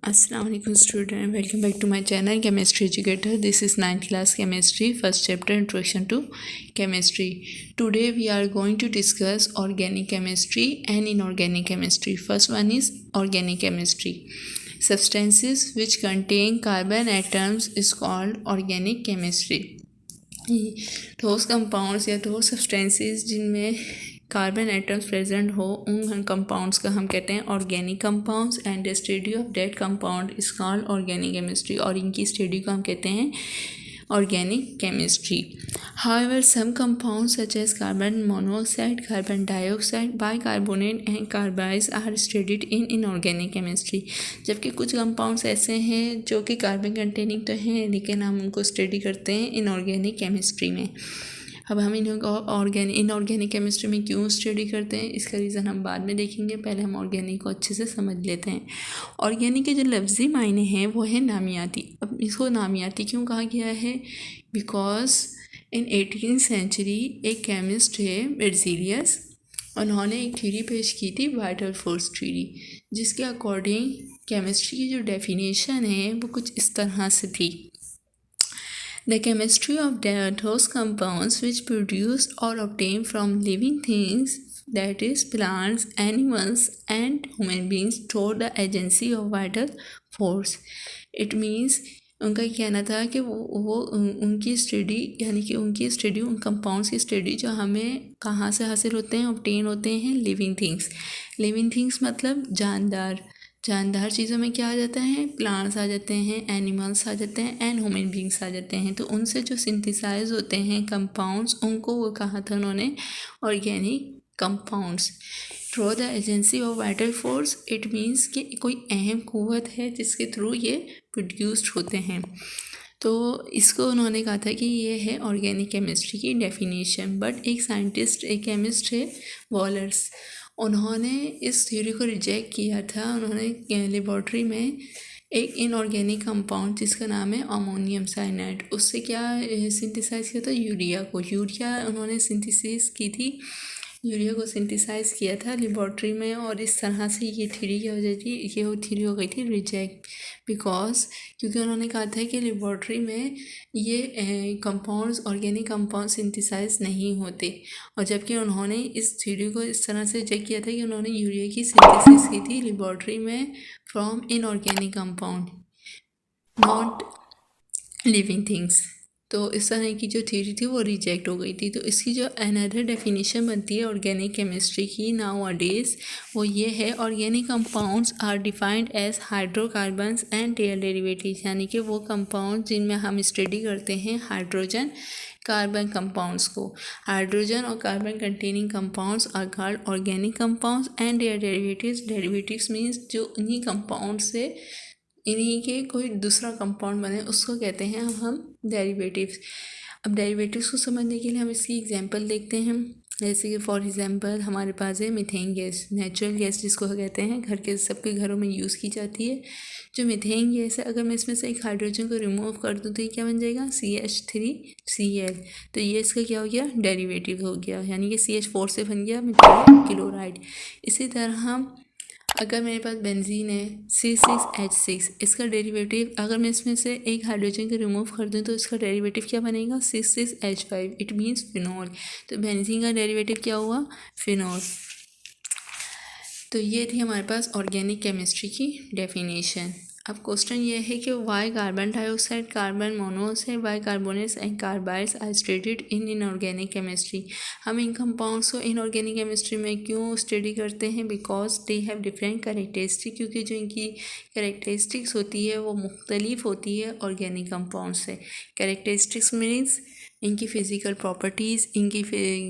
Assalamu alaikum student, welcome back to my channel Chemistry Educator. This is 9th class chemistry, first chapter introduction to chemistry. Today we are going to discuss organic chemistry and inorganic chemistry. First one is organic chemistry. Substances which contain carbon atoms is called organic chemistry. ठोस compounds या ठोस substances जिनमें carbon atoms present हो उन compounds का हम कहते हैं organic compounds and the study of that compound is called organic chemistry और इनकी स्टडी को हम कहते हैं organic chemistry. However, some compounds such as carbon monoxide, carbon dioxide, bicarbonate and carbides are studied in inorganic chemistry. जबकि कुछ compounds ऐसे हैं जो कि कार्बन कंटेनिंग तो हैं लेकिन हम उनको स्टडी करते हैं इनऑर्गेनिक केमिस्ट्री में. अब हम इनऑर्गेनिक केमिस्ट्री में क्यों स्टडी करते हैं इसका रीज़न हम बाद में देखेंगे. पहले हम ऑर्गेनिक को अच्छे से समझ लेते हैं. ऑर्गेनिक के जो लफ्ज़ी मायने हैं वो है नामियाती. अब इसको नामियाती क्यों कहा गया है? बिकॉज इन 18th सेंचुरी एक केमिस्ट है बेर्ज़ेलियस, उन्होंने एक थ्योरी पेश की थी वाइटल फोर्स थ्योरी, जिसके अकॉर्डिंग केमिस्ट्री की जो डेफिनेशन है वो कुछ इस तरह से थी. The chemistry of those compounds which produced or obtained from living things, that is plants, animals and human beings, through the agency of vital force. It means उनका कहना था कि वो उनकी स्टडी यानी कि उनकी स्टडी उन कंपाउंड्स की स्टडी जो हमें कहाँ से हासिल होते हैं, ऑब्टेन होते हैं लिविंग थिंग्स. लिविंग थिंग्स मतलब जानदार चीज़ों में क्या आ जाता है? प्लांट्स आ जाते हैं, एनिमल्स आ जाते हैं एंड ह्यूमन बींग्स आ जाते हैं. तो उनसे जो सिंथेसाइज होते हैं कंपाउंड्स, उनको वो कहा था उन्होंने organic compounds. Through the agency of vital force, it means कि कोई अहम क़ुव्वत है जिसके थ्रू ये प्रोड्यूस्ड होते हैं. तो इसको उन्होंने कहा था कि ये है ऑर्गेनिक केमिस्ट्री की डेफिनेशन. बट एक साइंटिस्ट, एक केमिस्ट है वॉलर्स, उन्होंने इस थ्योरी को रिजेक्ट किया था. उन्होंने लेबॉर्ट्री में एक इनऑर्गेनिक कंपाउंड जिसका नाम है अमोनियम साइनाइड, उससे क्या सिंथेसाइज किया था? यूरिया उन्होंने सिंथेसिस की थी. यूरिया को सिंथेसाइज किया था लेबॉर्ट्री में और इस तरह से ये थ्योरी क्या हो जाती, ये थ्योरी हो गई थी रिजेक्ट. बिकॉज क्योंकि उन्होंने कहा था कि लेबॉर्ट्री में ये कंपाउंड्स, ऑर्गेनिक कंपाउंड सिंथेसाइज नहीं होते. और जबकि उन्होंने इस थ्योरी को इस तरह से चेक किया था कि उन्होंने यूरिया की सिंथेसिस की थी लेबॉर्ट्री में from inorganic compound, not living things. तो इस तरह की जो थ्योरी थी वो रिजेक्ट हो गई थी. तो इसकी जो अनदर डेफिनेशन बनती है ऑर्गेनिक केमिस्ट्री की नाउ अडेज, वो ये है organic compounds are defined as hydrocarbons and their derivatives. यानी कि वो कंपाउंड जिनमें हम स्टडी करते हैं हाइड्रोजन कार्बन कंपाउंड्स को. हाइड्रोजन और carbon containing compounds are called organic compounds and their derivatives means जो इन्हीं कंपाउंड से इन्हीं के कोई दूसरा कंपाउंड बने उसको कहते हैं हम डेरिवेटिव्स. अब डेरिवेटिव्स को समझने के लिए हम इसकी एग्जांपल देखते हैं. जैसे कि फॉर एग्जांपल हमारे पास है मीथेन गैस, नेचुरल गैस जिसको कहते हैं, घर के सबके घरों में यूज़ की जाती है. जो मीथेन गैस है, अगर मैं इसमें से एक हाइड्रोजन को रिमूव कर दूँ तो ये क्या बन जाएगा? CH3Cl. तो ये इसका क्या हो गया? डेरिवेटिव हो गया, यानी कि CH4 से बन गया मिथाइल क्लोराइड. इसी तरह अगर मेरे पास बेंजीन है C6H6, इसका डेरिवेटिव अगर मैं इसमें से एक हाइड्रोजन को रिमूव कर दूँ तो इसका डेरिवेटिव क्या बनेगा? C6H5. It means phenol. तो बेंजीन का डेरिवेटिव क्या हुआ? फिनॉल. तो ये थी हमारे पास ऑर्गेनिक केमिस्ट्री की डेफिनेशन. अब क्वेश्चन ये है कि why carbon dioxide, carbon monoxide, bicarbonates and carbides are studied in inorganic chemistry. हम इन कंपाउंड्स को इनऑर्गेनिक केमिस्ट्री में क्यों स्टडी करते हैं? Because they have different characteristic, क्योंकि जो इनकी कैरेक्टरिस्टिक्स होती है वो मुख्तलिफ होती है ऑर्गेनिक कंपाउंड से. कैरेक्टरिस्टिक्स मीन्स इनकी फ़िज़िकल प्रॉपर्टीज़, इनकी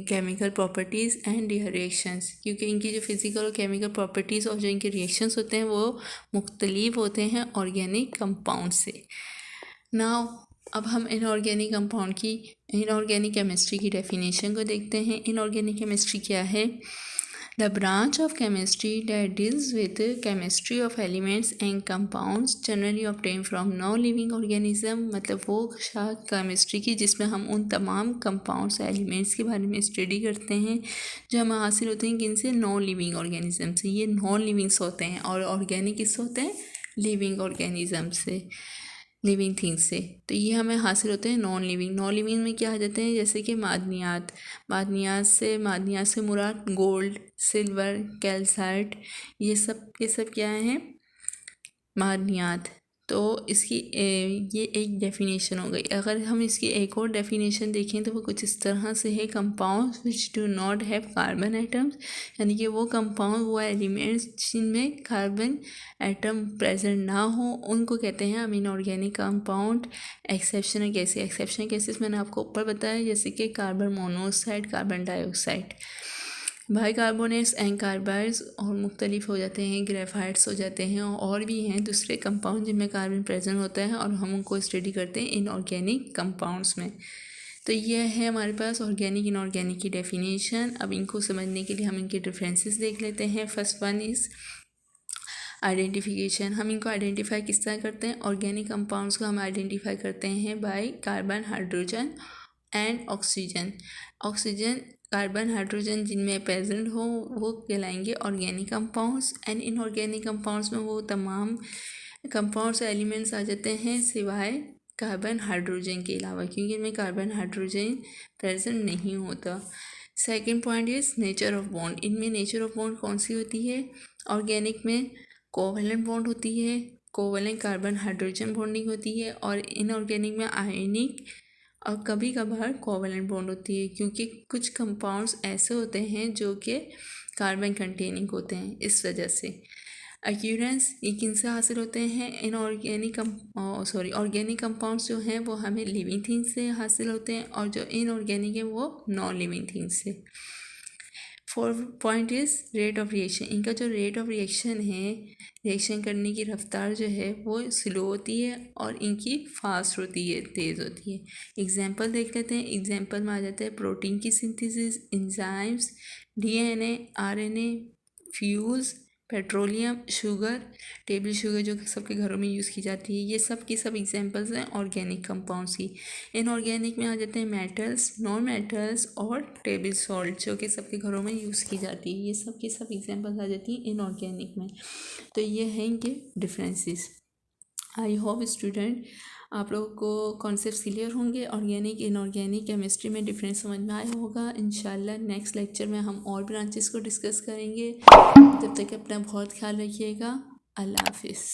chemical properties and there reactions. क्योंकि इनकी जो फिज़िकल और केमिकल प्रॉपर्टीज़ और जो इनके रिएक्शंस होते हैं वो मुख्तलिफ होते हैं ऑर्गेनिक कंपाउंड से. नाउ अब हम इनऑर्गेनिक कंपाउंड की, इनऑर्गेनिक केमिस्ट्री की डेफिनेशन को देखते हैं. इनऑर्गेनिक केमिस्ट्री क्या है? The branch of chemistry that deals with chemistry of elements and compounds generally obtained from non-living organism. मतलब वो शाखा केमिस्ट्री की जिसमें हम उन तमाम कंपाउंड्स एलिमेंट्स के बारे में स्टडी करते हैं जो हमें हासिल होते हैं किन से? नॉन लिविंग ऑर्गेनिज्म से. ये नॉन लिविंग्स होते हैं और ऑर्गेनिक किससे होते हैं? लिविंग ऑर्गेनिज्म से, लिविंग थिंग्स से। तो ये हमें हासिल होते हैं नॉन लिविंग। नॉन लिविंग में क्या आ जाते हैं, जैसे कि मादनियात। मादनियात से मुराद गोल्ड, सिल्वर, कैल्साइट, ये सब क्या हैं, मादनियात। तो इसकी ये एक डेफिनेशन हो गई। अगर हम इसकी एक और डेफिनेशन देखें तो वो कुछ इस तरह से है, compounds which do not have carbon atoms, यानी कि वो कंपाउंड, वो एलिमेंट्स जिनमें कार्बन एटम प्रेजेंट ना हो, उनको कहते हैं हम इनऑर्गेनिक कंपाउंड। एक्सेप्शनल केसेस मैंने आपको ऊपर बताया, जैसे कि carbon monoxide, carbon dioxide. Bicarbonates and carbides और मुख्तलिफ हो जाते हैं, ग्रेफाइट्स हो जाते हैं, और भी हैं दूसरे कंपाउंड जिनमें कार्बन प्रेजेंट होता है, और हम उनको स्टडी करते हैं इनऑर्गेनिक कंपाउंड्स में। तो यह है हमारे पास ऑर्गेनिक इनऑर्गेनिक की डेफिनेशन। अब इनको समझने के लिए हम इनके डिफरेंसेस देख लेते हैं। First one is identification. हम इनको आइडेंटिफाई किस तरह करते हैं, ऑर्गेनिक कंपाउंड्स को हम आइडेंटिफाई करते हैं by carbon, hydrogen and oxygen. Carbon, hydrogen जिनमें प्रेजेंट हो वो कहलाएंगे organic compounds, and inorganic compounds में वो तमाम कंपाउंड्स एलिमेंट्स आ जाते हैं सिवाय कार्बन, हाइड्रोजन के अलावा, क्योंकि इनमें कार्बन, हाइड्रोजन प्रेजेंट नहीं होता। Second point is nature of bond. इनमें नेचर ऑफ बॉन्ड कौन सी होती है, ऑर्गेनिक में कोवैलेंट बॉन्ड होती है, कोवैलेंट कार्बन हाइड्रोजन बॉन्डिंग होती है, और इनऑर्गेनिक में आयनिक और कभी कभार कोवैलेंट बॉन्ड होती है, क्योंकि कुछ कंपाउंड्स ऐसे होते हैं जो कि कार्बन कंटेनिंग होते हैं, इस वजह से। एक्यूरेंस ये किन से हासिल होते हैं, ऑर्गेनिक कंपाउंड्स जो हैं वो हमें लिविंग थिंग्स से हासिल होते हैं, और जो इनऑर्गेनिक है वो नॉन लिविंग थिंग्स से। Fourth point is rate of reaction. इनका जो रेट ऑफ रिएक्शन है, रिएक्शन करने की रफ्तार जो है वो स्लो होती है, और इनकी फास्ट होती है, तेज़ होती है। एग्जांपल देख लेते हैं। एग्जांपल में आ जाता है प्रोटीन की synthesis, enzymes, DNA, RNA, fuels, petroleum, sugar, table sugar जो सबके घरों में यूज़ की जाती है। ये सब की सब एग्जांपल्स हैं ऑर्गेनिक कंपाउंड्स की। इनऑर्गेनिक में आ जाते हैं मेटल्स, नॉन मेटल्स और टेबल सॉल्ट जो कि सबके घरों में यूज़ की जाती है। ये सब की सब एग्जांपल्स आ जाती हैं इनऑर्गेनिक में। तो ये हैं इनके डिफरेंसेस। आई होप स्टूडेंट आप लोगों को कॉन्सेप्ट्स क्लियर होंगे, ऑर्गेनिक इनऑर्गेनिक केमिस्ट्री में डिफरेंस समझ में आया होगा। इंशाल्लाह नेक्स्ट लेक्चर में हम और ब्रांचेस को डिस्कस करेंगे। जब तक अपना बहुत ख्याल रखिएगा। अल्लाह हाफिज़।